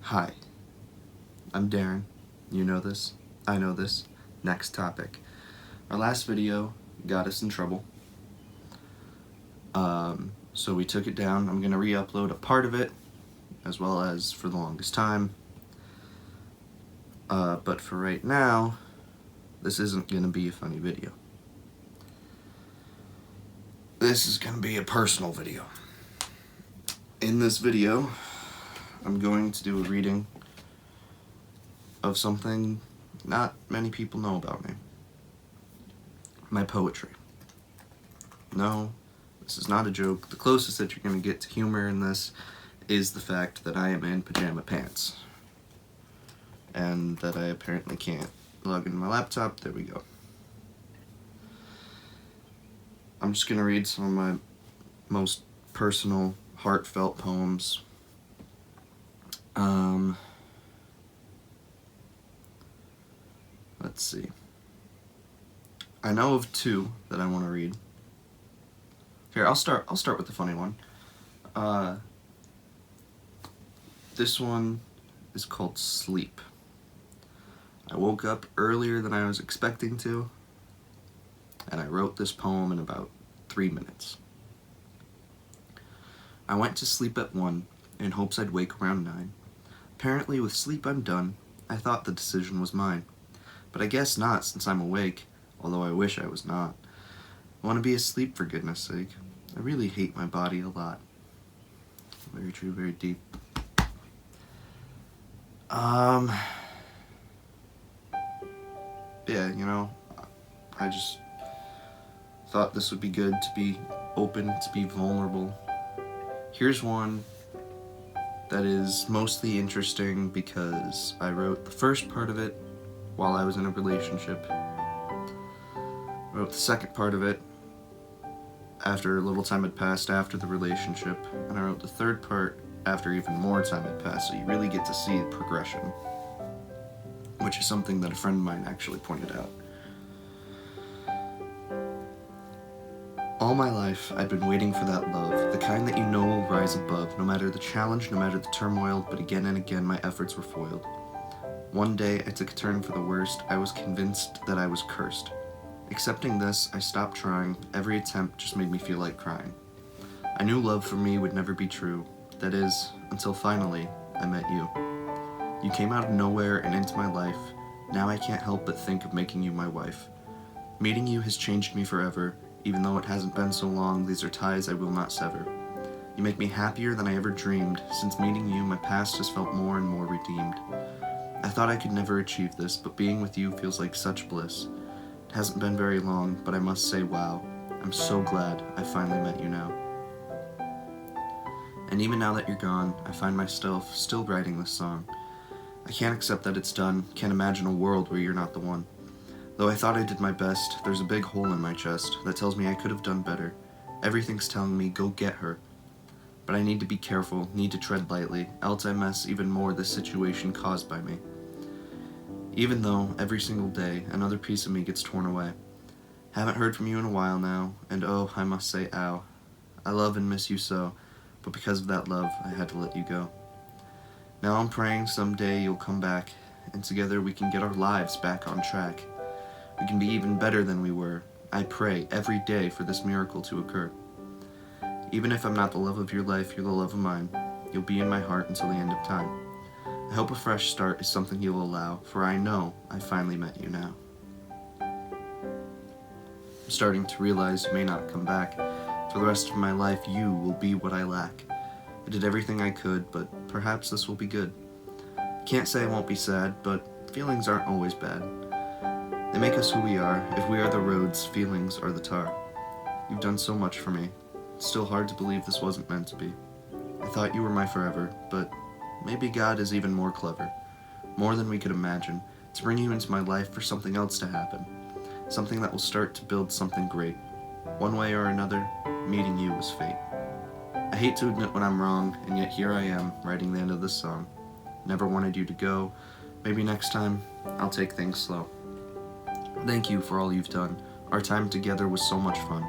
Hi, I'm Darren. You know this. I know this. Next topic. Our last video got us in trouble. So we took it down. I'm going to re-upload a part of it, as well as for the longest time. But for right now, this isn't going to be a funny video. This is going to be a personal video. In this video, I'm going to do a reading of something not many people know about me. My poetry. No, this is not a joke. The closest that you're going to get to humor in this is the fact that I am in pajama pants. And that I apparently can't log into my laptop. There we go. I'm just going to read some of my most personal, heartfelt poems. Let's see. I know of two that I want to read. Here, I'll start with the funny one. This one is called Sleep. I woke up earlier than I was expecting to, and I wrote this poem in about 3 minutes. I went to sleep at 1 in hopes I'd wake around 9. Apparently with sleep I'm done. I thought the decision was mine. But I guess not, since I'm awake, although I wish I was not. I want to be asleep, for goodness sake. I really hate my body a lot. Very true, very deep. Yeah, you know, I just thought this would be good to be open, to be vulnerable. Here's one that is mostly interesting because I wrote the first part of it while I was in a relationship. I wrote the second part of it after a little time had passed after the relationship, and I wrote the third part after even more time had passed, so you really get to see the progression, which is something that a friend of mine actually pointed out. All my life, I'd been waiting for that love, the kind that you know will rise above, no matter the challenge, no matter the turmoil, but again and again my efforts were foiled. One day, I took a turn for the worst. I was convinced that I was cursed. Accepting this, I stopped trying. Every attempt just made me feel like crying. I knew love for me would never be true. That is, until finally, I met you. You came out of nowhere and into my life. Now I can't help but think of making you my wife. Meeting you has changed me forever. Even though it hasn't been so long, these are ties I will not sever. You make me happier than I ever dreamed. Since meeting you, my past has felt more and more redeemed. I thought I could never achieve this, but being with you feels like such bliss. It hasn't been very long, but I must say, wow, I'm so glad I finally met you now. And even now that you're gone, I find myself still writing this song. I can't accept that it's done, can't imagine a world where you're not the one. Though I thought I did my best, there's a big hole in my chest that tells me I could have done better. Everything's telling me, go get her. But I need to be careful, need to tread lightly, else I mess even more this situation caused by me. Even though, every single day, another piece of me gets torn away. Haven't heard from you in a while now, and oh, I must say, ow. I love and miss you so, but because of that love, I had to let you go. Now I'm praying someday you'll come back, and together we can get our lives back on track. We can be even better than we were. I pray every day for this miracle to occur. Even if I'm not the love of your life, you're the love of mine. You'll be in my heart until the end of time. I hope a fresh start is something you'll allow, for I know I finally met you now. I'm starting to realize you may not come back. For the rest of my life, you will be what I lack. I did everything I could, but perhaps this will be good. Can't say I won't be sad, but feelings aren't always bad. They make us who we are. If we are the roads, feelings are the tar. You've done so much for me. It's still hard to believe this wasn't meant to be. I thought you were my forever, but maybe God is even more clever. More than we could imagine, to bring you into my life for something else to happen. Something that will start to build something great. One way or another, meeting you was fate. I hate to admit when I'm wrong, and yet here I am, writing the end of this song. Never wanted you to go. Maybe next time, I'll take things slow. Thank you for all you've done. Our time together was so much fun.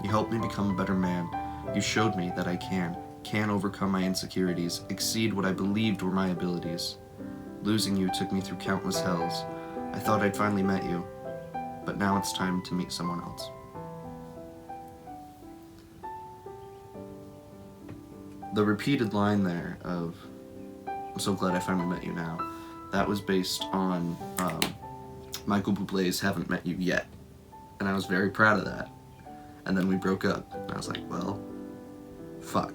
You helped me become a better man. You showed me that I can. can overcome my insecurities, exceed what I believed were my abilities. Losing you took me through countless hells. I thought I'd finally met you, but now it's time to meet someone else. The repeated line there of, I'm so glad I finally met you now, that was based on Michael Bublé's Haven't Met You Yet. And I was very proud of that. And then we broke up. And I was like, well, fuck.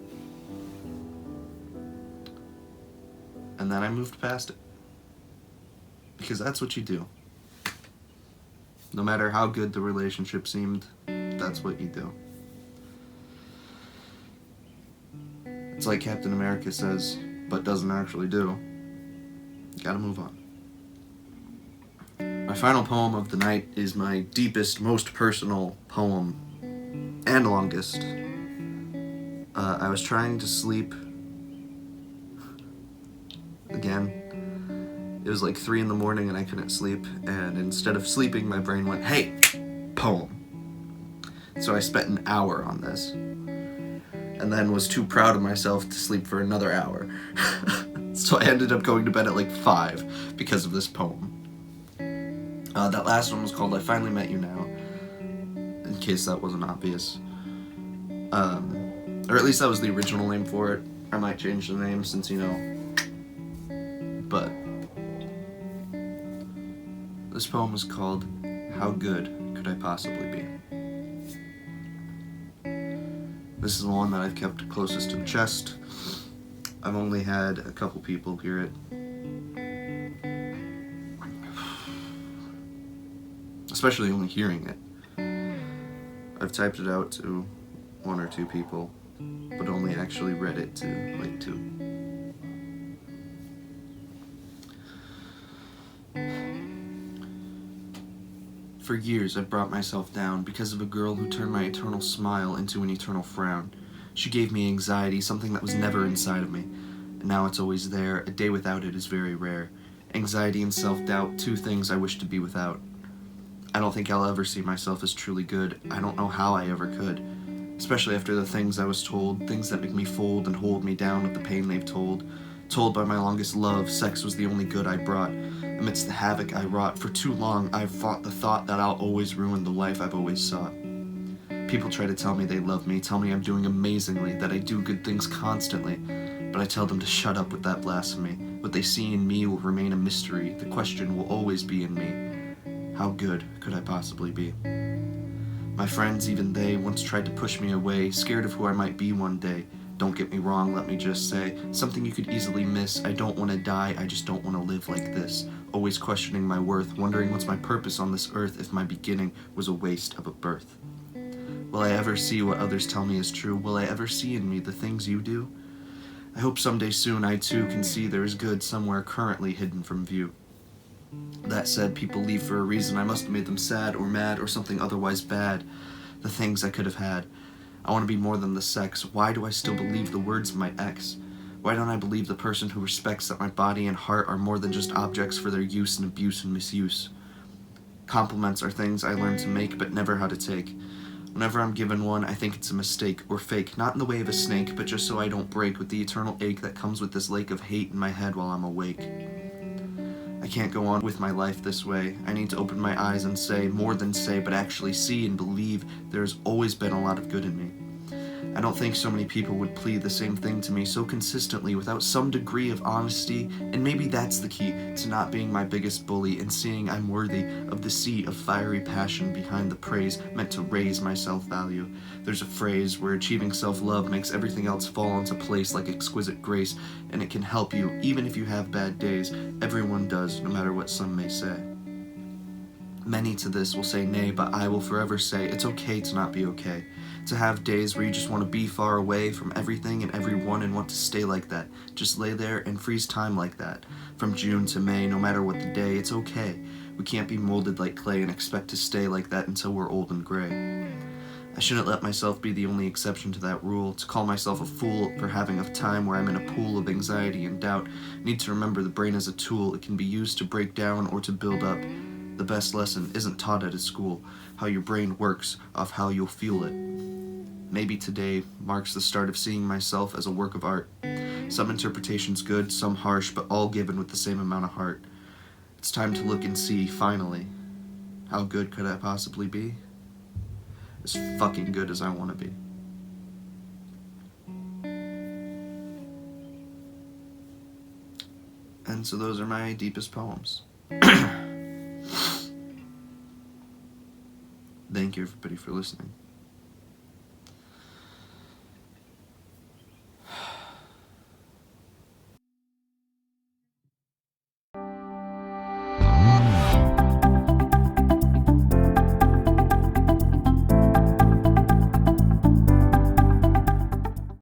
And then I moved past it. Because that's what you do. No matter how good the relationship seemed, that's what you do. It's like Captain America says, but doesn't actually do. You gotta move on. My final poem of the night is my deepest, most personal poem, and longest. I was trying to sleep again. It was like 3 a.m. and I couldn't sleep, and instead of sleeping, my brain went, hey, poem. So I spent an hour on this, and then was too proud of myself to sleep for another hour. So I ended up going to bed at like 5 because of this poem. That last one was called I Finally Met You Now, in case that wasn't obvious. Or at least that was the original name for it. I might change the name since, you know. But this poem was called How Good Could I Possibly Be? This is the one that I've kept closest to the chest. I've only had a couple people hear it. Especially only hearing it. I've typed it out to 1 or 2 people, but only actually read it to like 2. For years I've brought myself down because of a girl who turned my eternal smile into an eternal frown. She gave me anxiety, something that was never inside of me, and now it's always there. A day without it is very rare. Anxiety and self-doubt, 2 things I wish to be without. I don't think I'll ever see myself as truly good. I don't know how I ever could. Especially after the things I was told, things that make me fold and hold me down with the pain they've told. Told by my longest love, sex was the only good I brought. Amidst the havoc I wrought, for too long I've fought the thought that I'll always ruin the life I've always sought. People try to tell me they love me, tell me I'm doing amazingly, that I do good things constantly. But I tell them to shut up with that blasphemy. What they see in me will remain a mystery. The question will always be in me. How good could I possibly be? My friends, even they, once tried to push me away, scared of who I might be one day. Don't get me wrong, let me just say, something you could easily miss. I don't want to die, I just don't want to live like this. Always questioning my worth, wondering what's my purpose on this earth if my beginning was a waste of a birth. Will I ever see what others tell me is true? Will I ever see in me the things you do? I hope someday soon I too can see there is good somewhere currently hidden from view. That said, people leave for a reason. I must have made them sad or mad or something otherwise bad. The things I could have had. I want to be more than the sex. Why do I still believe the words of my ex? Why don't I believe the person who respects that my body and heart are more than just objects for their use and abuse and misuse? Compliments are things I learned to make but never how to take. Whenever I'm given one, I think it's a mistake or fake, not in the way of a snake, but just so I don't break with the eternal ache that comes with this lake of hate in my head while I'm awake. I can't go on with my life this way. I need to open my eyes and say, more than say, but actually see and believe there's always been a lot of good in me. I don't think so many people would plead the same thing to me so consistently without some degree of honesty, and maybe that's the key to not being my biggest bully and seeing I'm worthy of the sea of fiery passion behind the praise meant to raise my self-value. There's a phrase where achieving self-love makes everything else fall into place like exquisite grace, and it can help you even if you have bad days. Everyone does, no matter what some may say. Many to this will say nay, but I will forever say it's okay to not be okay. To have days where you just want to be far away from everything and everyone and want to stay like that. Just lay there and freeze time like that. From June to May, no matter what the day, it's okay. We can't be molded like clay and expect to stay like that until we're old and gray. I shouldn't let myself be the only exception to that rule. To call myself a fool for having a time where I'm in a pool of anxiety and doubt. I need to remember the brain is a tool. It can be used to break down or to build up. The best lesson isn't taught at a school, how your brain works off how you'll feel it. Maybe today marks the start of seeing myself as a work of art. Some interpretations good, some harsh, but all given with the same amount of heart. It's time to look and see, finally, how good could I possibly be? As fucking good as I want to be. And so those are my deepest poems. Thank you everybody for listening.